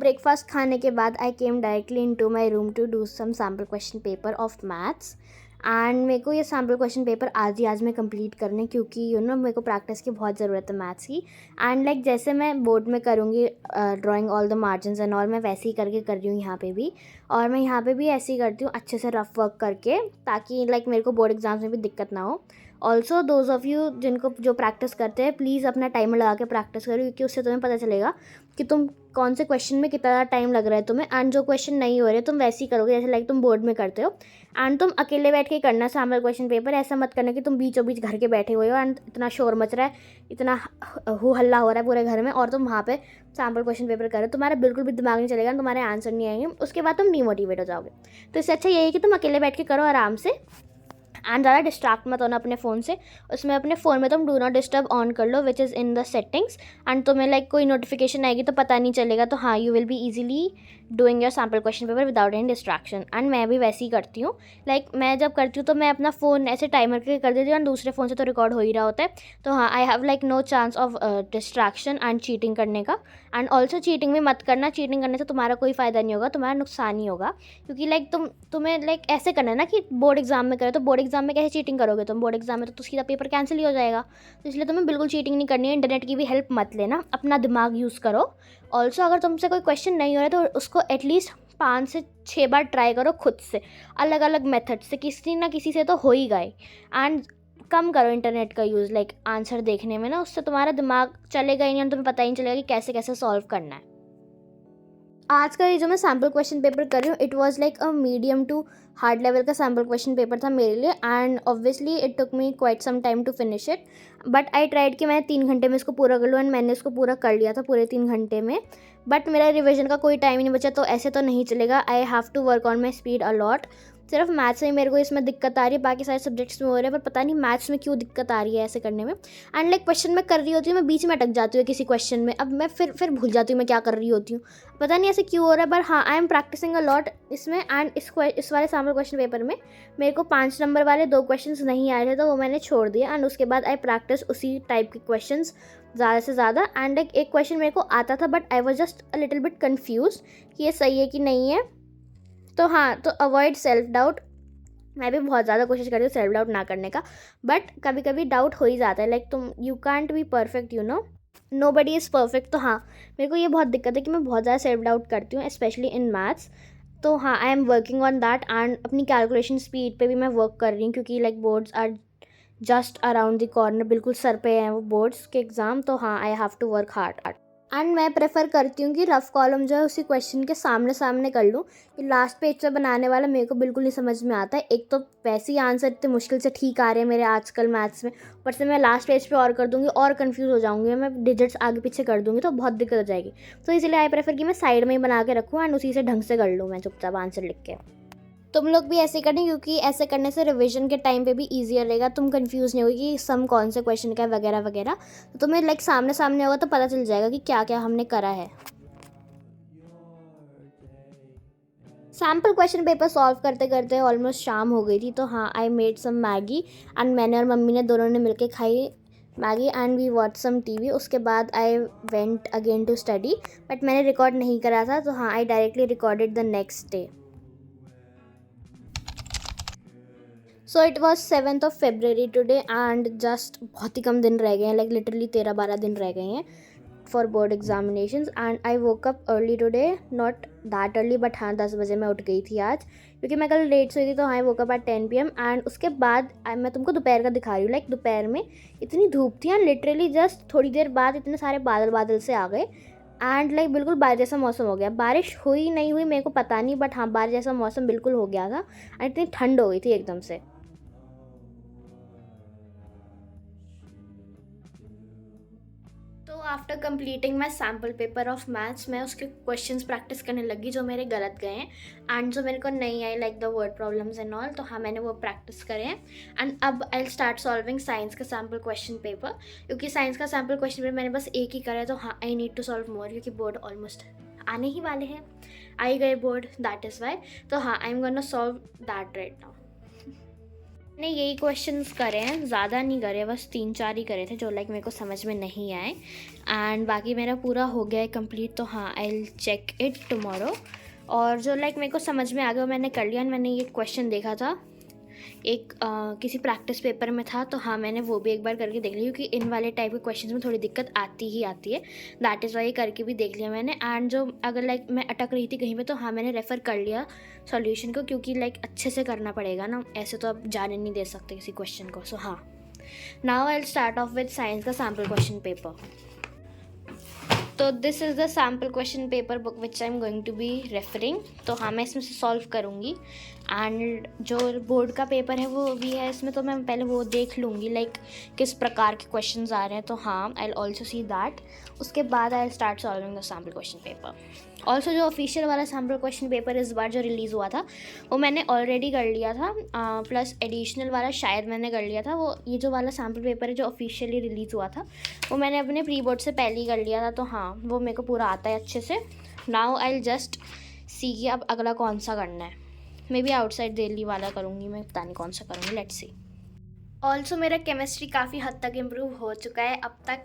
Breakfast खाने के बाद I came directly into my room to do some sample question paper of maths. And मेरे को ये सैम्पल क्वेश्चन पेपर आज में कंप्लीट करने, क्योंकि मेरे को प्रैक्टिस की बहुत ज़रूरत है मैथ्स की। एंड लाइक जैसे मैं बोर्ड में करूँगी drawing all the margins and all, मैं वैसे ही करके कर रही हूँ यहाँ पे भी। और मैं यहाँ पे भी ऐसे ही करती हूँ अच्छे से रफ वर्क करके, ताकि लाइक मेरे को बोर्ड एग्जाम्स में भी दिक्कत ना हो। ऑल्सो दोज ऑफ़ यू जिनको जो प्रैक्टिस करते हैं, प्लीज़ अपना टाइमर लगा के प्रैक्टिस करो, क्योंकि उससे तुम्हें पता चलेगा कि तुम कौन से क्वेश्चन में कितना टाइम लग रहा है तुम्हें। एंड जो क्वेश्चन नहीं हो रहे तुम वैसे ही करोगे जैसे लाइक तुम बोर्ड में करते हो। एंड तुम अकेले बैठ के करना सैम्पल क्वेश्चन पेपर, ऐसा मत करना कि तुम बीचों बीच घर के बैठे हुए हो एंड इतना शोर मच रहा है, इतना हो हल्ला हो रहा है पूरे घर में, और तुम वहाँ पे सैम्पल क्वेश्चन पेपर करो, तुम्हारा बिल्कुल भी दिमाग नहीं चलेगा, तुम्हारे आंसर नहीं आएंगे, उसके बाद तुम डीमोटिवेट हो जाओगे। तो इससे अच्छा यही है कि तुम अकेले बैठ के करो आराम से, एंड ज़्यादा डिस्ट्रैक्ट मत होना अपने फ़ोन से। उसमें अपने फ़ोन में तुम डू नॉट डिस्टर्ब ऑन कर लो, which is in the settings. And तुम्हें लाइक कोई नोटिफिकेशन आएगी तो पता नहीं चलेगा, तो हाँ you will be easily doing your sample question paper without any distraction. And मैं भी वैसे ही करती हूँ, लाइक मैं जब करती हूँ तो मैं अपना फ़ोन ऐसे टाइमर के कर देती हूँ, एंड दूसरे फ़ोन से तो रिकॉर्ड हो ही रहा होता है। तो हाँ I have like no chance of distraction and cheating करने का। एंड ऑल्सो चीटिंग भी मत करना, चीटिंग करने से तुम्हारा कोई फ़ायदा नहीं होगा, तुम्हारा नुकसान ही होगा। क्योंकि लाइक तुम्हें लाइक ऐसे करना है ना कि बोर्ड एग्जाम में करे, तो बोर्ड एग्जाम में कैसे चीटिंग करोगे तुम, बोर्ड एग्जाम में तो सीधा पेपर कैंसिल ही हो जाएगा। तो इसलिए तुम्हें बिल्कुल चीटिंग नहीं करनी है, इंटरनेट की भी हेल्प मत लेना, अपना दिमाग यूज़ करो। ऑल्सो अगर तुमसे कोई क्वेश्चन नहीं हो रहा है तो उसको एटलीस्ट 5 से 6 बार ट्राई करो खुद से, अलग अलग मेथड से, किसी ना किसी से तो हो ही गए। एंड कम करो इंटरनेट का यूज़ लाइक आंसर देखने में ना, उससे तुम्हारा दिमाग चलेगा ही नहीं और तुम्हें पता ही नहीं चलेगा कि कैसे कैसे सॉल्व करना है। आज का ये जो मैं सैम्पल क्वेश्चन पेपर कर रही हूँ, it was like a medium to hard level का सैम्पल क्वेश्चन पेपर था मेरे लिए। And obviously it took me quite some time to finish it, but I tried कि मैं 3 घंटे में इसको पूरा कर लूँ, एंड मैंने इसको पूरा कर लिया था पूरे 3 घंटे में। बट मेरा रिविजन का कोई टाइम ही नहीं बचा, तो ऐसे तो नहीं चलेगा, I have to work on my speed a lot. सिर्फ मैथ्स में मेरे को इसमें दिक्कत आ रही है, बाकी सारे सब्जेक्ट्स में हो रहे हैं, पर पता नहीं मैथ्स में क्यों दिक्कत आ रही है ऐसे करने में। एंड लाइक क्वेश्चन मैं कर रही होती हूँ, मैं बीच में अटक जाती हूँ किसी क्वेश्चन में, अब मैं फिर भूल जाती हूँ मैं क्या कर रही होती हूँ, पता नहीं ऐसे क्यों हो रहा है। पर हाँ I am practising a lot इसमें। एंड इस वाले सैम्पल क्वेश्चन पेपर में मेरे को 5 नंबर वाले 2 क्वेश्चंस नहीं आए थे, तो वो मैंने छोड़ दिया। एंड उसके बाद आई प्रैक्टिस उसी टाइप के क्वेश्चंस ज़्यादा से ज़्यादा। एंड लाइक एक क्वेश्चन मेरे को आता था, but I was just a little bit confuse कि ये सही है कि नहीं है। तो हाँ, तो अवॉइड सेल्फ डाउट, मैं भी बहुत ज़्यादा कोशिश करती हूँ सेल्फ डाउट ना करने का, बट कभी कभी डाउट हो ही जाता है। लाइक तुम you can't be perfect, nobody is perfect. तो हाँ मेरे को ये बहुत दिक्कत है कि मैं बहुत ज़्यादा सेल्फ डाउट करती हूँ, स्पेशली इन मैथ्स। तो हाँ I am working on that. And अपनी कैलकुलेशन स्पीड पे भी मैं वर्क कर रही हूँ, क्योंकि like boards are just around the corner, बिल्कुल सर पे हैं वो बोर्ड्स के एग्ज़ाम। तो हाँ I have to work hard. And मैं प्रेफर करती हूँ कि रफ़ कॉलम जो है उसी क्वेश्चन के सामने सामने कर लूँ, कि लास्ट पेज पे बनाने वाला मेरे को बिल्कुल नहीं समझ में आता है। एक तो वैसे ही आंसर इतने मुश्किल से ठीक आ रहे हैं मेरे आजकल मैथ्स में, ऊपर से मैं लास्ट पेज पे और कर दूँगी और कंफ्यूज हो जाऊँगी, मैं डिजिट्स आगे पीछे कर दूँगी तो बहुत दिक्कत हो जाएगी। तो इसलिए आई प्रेफर कि मैं साइड में ही बना के रखूँ एंड उसी से ढंग से कर लूँ मैं चुपचाप आंसर लिख के। तुम लोग भी ऐसे करें, क्योंकि ऐसे करने से रिवीजन के टाइम पे भी ईजियर रहेगा, तुम कंफ्यूज नहीं होगी कि सम कौन से क्वेश्चन का है वगैरह वगैरह। तो तुम्हें लाइक सामने सामने होगा तो पता चल जाएगा कि क्या क्या हमने करा है। सैम्पल क्वेश्चन पेपर सॉल्व करते करते ऑलमोस्ट शाम हो गई थी, तो हाँ I made some Maggi and मैंने और मम्मी ने दोनों ने मिलके खाई Maggi and we watch some TV. उसके बाद I went again to study, but मैंने रिकॉर्ड नहीं करा था, तो हाँ I directly recorded the next day. So it was 7th of February today, and just बहुत ही कम दिन रह गए हैं, लाइक लिटरली 13-12 दिन रह गए हैं for board examinations. And I woke up early today, not that early, but हाँ 10 बजे मैं उठ गई थी आज, क्योंकि मैं कल लेट सोई थी। तो I woke up at 10 PM। And उसके बाद मैं तुमको दोपहर का दिखा रही हूँ, लाइक दोपहर में इतनी धूप थी, एंड लिटरली जस्ट थोड़ी देर बाद इतने सारे बादल बादल से आ गए, एंड लाइक बिल्कुल बारिश जैसा मौसम हो गया। बारिश हुई नहीं हुई मेरे को पता नहीं, बट हाँ बारिश जैसा मौसम बिल्कुल हो गया था, एंड इतनी ठंड हो गई थी एकदम से। तो after completing my sample paper of maths, मैं उसके क्वेश्चंस प्रैक्टिस करने लगी जो मेरे गलत गए हैं एंड जो मेरे को नहीं आए, like the word problems and all. तो हाँ मैंने वो प्रैक्टिस करे हैं। एंड अब आई स्टार्ट सॉल्विंग साइंस का सैम्पल क्वेश्चन पेपर, क्योंकि साइंस का सैम्पल क्वेश्चन पेपर मैंने बस एक ही करा है। तो हाँ I need to solve more, क्योंकि बोर्ड ऑलमोस्ट आने ही वाले हैं, आ ही गए बोर्ड, दैट इज़ वाई। तो हाँ I am gonna solve that right now. मैंने यही क्वेश्चंस करे हैं, ज़्यादा नहीं करे, बस 3-4 ही करे थे जो लाइक मेरे को समझ में नहीं आए, एंड बाकी मेरा पूरा हो गया है कंप्लीट। तो हाँ, I will check it tomorrow. और जो लाइक मेरे को समझ में आ गया वो मैंने कर लिया। मैंने ये क्वेश्चन देखा था एक किसी प्रैक्टिस पेपर में था, तो हाँ मैंने वो भी एक बार करके देख लिया, क्योंकि इन वाले टाइप के क्वेश्चंस में थोड़ी दिक्कत आती ही आती है। दैट इज़ वाई करके भी देख लिया मैंने। एंड जो अगर लाइक मैं अटक रही थी कहीं पे, तो हाँ मैंने रेफ़र कर लिया सॉल्यूशन को, क्योंकि लाइक अच्छे से करना पड़ेगा ना, ऐसे तो आप जाने नहीं दे सकते किसी क्वेश्चन को। सो हाँ, now I will start off with science का सैम्पल क्वेश्चन पेपर। तो this is the sample question paper book which I am going to be referring. तो हाँ, मैं इसमें से सॉल्व करूँगी। एंड जो बोर्ड का पेपर है वो भी है इसमें, तो मैं पहले वो देख लूँगी लाइक किस प्रकार के क्वेश्चंस आ रहे हैं। तो हाँ, I will also see that. उसके बाद आई will start solving the sample question paper. Also जो ऑफिशियल वाला सैम्पल क्वेश्चन पेपर इस बार जो रिलीज़ हुआ था वो मैंने ऑलरेडी कर लिया था, प्लस एडिशनल वाला शायद मैंने कर लिया था। वो ये जो वाला सैम्पल पेपर है जो ऑफिशियली रिलीज़ हुआ था वो मैंने अपने प्री बोर्ड से पहले ही कर लिया था। तो हाँ, वो मेरे को पूरा आता है अच्छे से। Now I will just see कि अब अगला कौन सा करना है। मे बी आउटसाइड दिल्ली वाला करूँगी मैं, पता नहीं कौन सा करूँगी, लेट्स सी। ऑल्सो मेरा केमिस्ट्री काफ़ी हद तक इम्प्रूव हो चुका है अब तक।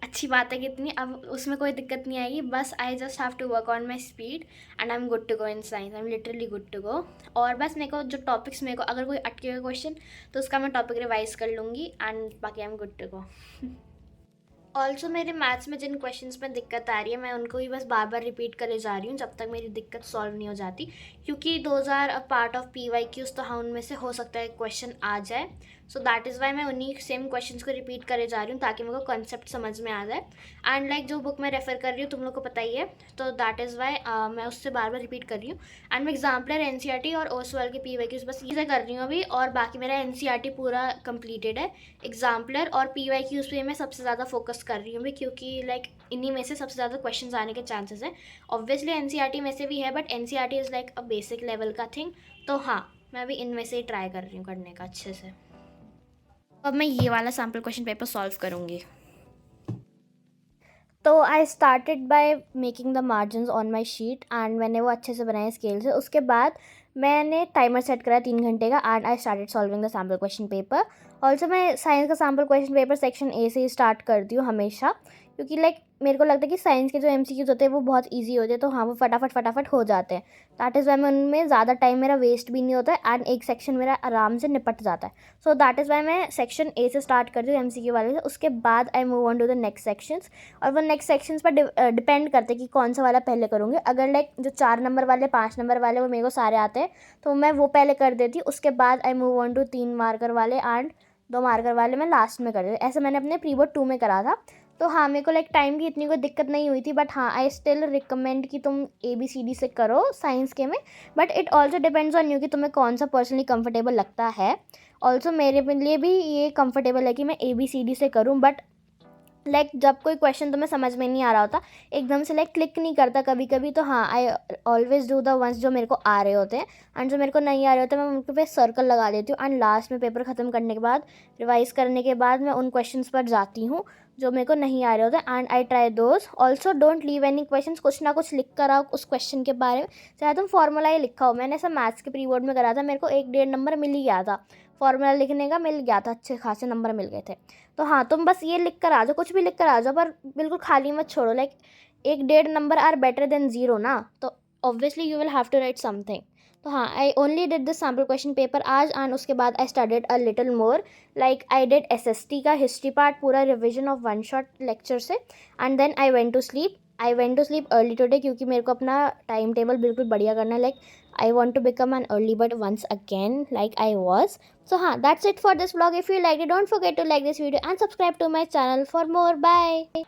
अच्छी बात है कितनी, अब उसमें कोई दिक्कत नहीं आएगी। बस I just have to work on my speed and I am good to go in science. I am literally good to go. और बस मेरे को जो टॉपिक्स, मेरे को अगर कोई अटके हुए क्वेश्चन तो उसका मैं टॉपिक रिवाइज कर लूँगी एंड बाकी I am good to go. Also मेरे मैथ्स में जिन क्वेश्चंस में दिक्कत आ रही है मैं उनको ही बस बार बार रिपीट करे जा रही हूँ जब तक मेरी दिक्कत सॉल्व नहीं हो जाती, क्योंकि those are a part of PYQs। तो हाँ, उनमें से हो सकता है क्वेश्चन आ जाए। सो दैट इज़ वाई मैं उन्हीं सेम क्वेश्चंस को रिपीट करे जा रही हूँ ताकि मेरे को कॉन्सेप्ट समझ में आ जाए। एंड लाइक जो बुक मैं रेफ़र कर रही हूँ तुम लोग को पता ही है, तो दैट इज़ वाई मैं उससे बार बार रिपीट कर रही हूँ। एंड मैं एग्जाम्पलर NCERT और OSWL के PYQs बस ये कर रही हूँ अभी, और बाकी मेरा NCERT पूरा कंप्लीटेड है। एग्जाम्पलर और PYQs पे मैं सबसे ज़्यादा फोकस कर रही हूँ भी, क्योंकि लाइक इन्हीं में से सबसे ज़्यादा क्वेश्चंस आने के चांसेस हैं। ऑब्वियसली NCERT में से भी है, but NCERT is like a basic level का थिंग। तो हाँ, मैं अभी इनमें से ही ट्राई कर रही हूँ करने का अच्छे से। अब मैं ये वाला सैम्पल क्वेश्चन पेपर सॉल्व करूँगी। तो I started by making the margins on my sheet, and मैंने वो अच्छे से बनाए स्केल से। उसके बाद मैंने टाइमर सेट करा 3 घंटे का, and I started solving the sample question paper. Also मैं साइंस का sample question paper section A से ही स्टार्ट करती हूँ हमेशा, क्योंकि लाइक मेरे को लगता है कि साइंस के जो MCQs होते हैं वो बहुत ईजी होते हैं। तो हाँ, वो फटाफट हो जाते हैं। दैट इज़ वाई मैं उनमें ज़्यादा टाइम मेरा वेस्ट भी नहीं होता है, एंड एक सेक्शन मेरा आराम से निपट जाता है। सो दैट इज़ वाई मैं सेक्शन A से स्टार्ट करती हूँ MCQ वाले से। उसके बाद I move on to the next sections, और वो नेक्स्ट सेक्शंस पर डिपेंड करते हैं कि कौन सा वाला पहले करूँगी। अगर लाइक जो 4 नंबर वाले 5 नंबर वाले वो मेरे को सारे आते हैं तो मैं वो पहले कर देती हूँ। उसके बाद I move on to 3 marker वाले एंड 2 मार्कर वाले मैं लास्ट में कर देती। ऐसे मैंने अपने प्री बोर्ड 2 में करा था। तो हाँ, मेरे को लाइक टाइम की इतनी कोई दिक्कत नहीं हुई थी, बट हाँ, आई स्टिल रिकमेंड कि तुम ABCD से करो साइंस के में। But it also depends on you कि तुम्हें कौन सा पर्सनली कंफर्टेबल लगता है। ऑल्सो मेरे लिए भी ये कंफर्टेबल है कि मैं ABCD से करूँ, बट लाइक जब कोई क्वेश्चन तुम्हें समझ में नहीं आ रहा होता, एकदम से लाइक क्लिक नहीं करता कभी कभी, तो हाँ, I always do the ones जो मेरे को आ रहे होते हैं, एंड जो मेरे को नहीं आ रहे होते मैं उनके पे सर्कल लगा देती हूँ। एंड लास्ट में पेपर ख़त्म करने के बाद, रिवाइज करने के बाद, मैं उन क्वेश्चंस पर जाती हूँ जो मेरे को नहीं आ रहे होते, and I try those. Also don't leave any question, कुछ ना कुछ लिख कर आओ उस क्वेश्चन के बारे में, चाहे तुम फॉर्मूला ही लिखा हो। मैंने ऐसा मैथ्स के प्री बोर्ड में करा था, मेरे को 1-1.5 नंबर मिल ही गया था, फॉर्मूला लिखने का मिल गया था, अच्छे खासे नंबर मिल गए थे। तो हाँ, तुम बस ये लिख कर आ जाओ, कुछ भी लिख कर आ जाओ, पर बिल्कुल खाली मत छोड़ो। Like 1-1.5 number are better than 0 ना, तो obviously you will have to write something. तो हाँ, I only did this sample question paper आज, एंड उसके बाद I studied a little more. Like I did SST का हिस्ट्री पार्ट पूरा revision of 1 shot lecture से, and then I went to sleep early today, क्योंकि मेरे को अपना टाइम टेबल बिल्कुल बढ़िया करना है। Like I want to become an early bird once again like I was. So that's it for this vlog. If you liked it, don't forget to like this video and subscribe to my channel for more. Bye.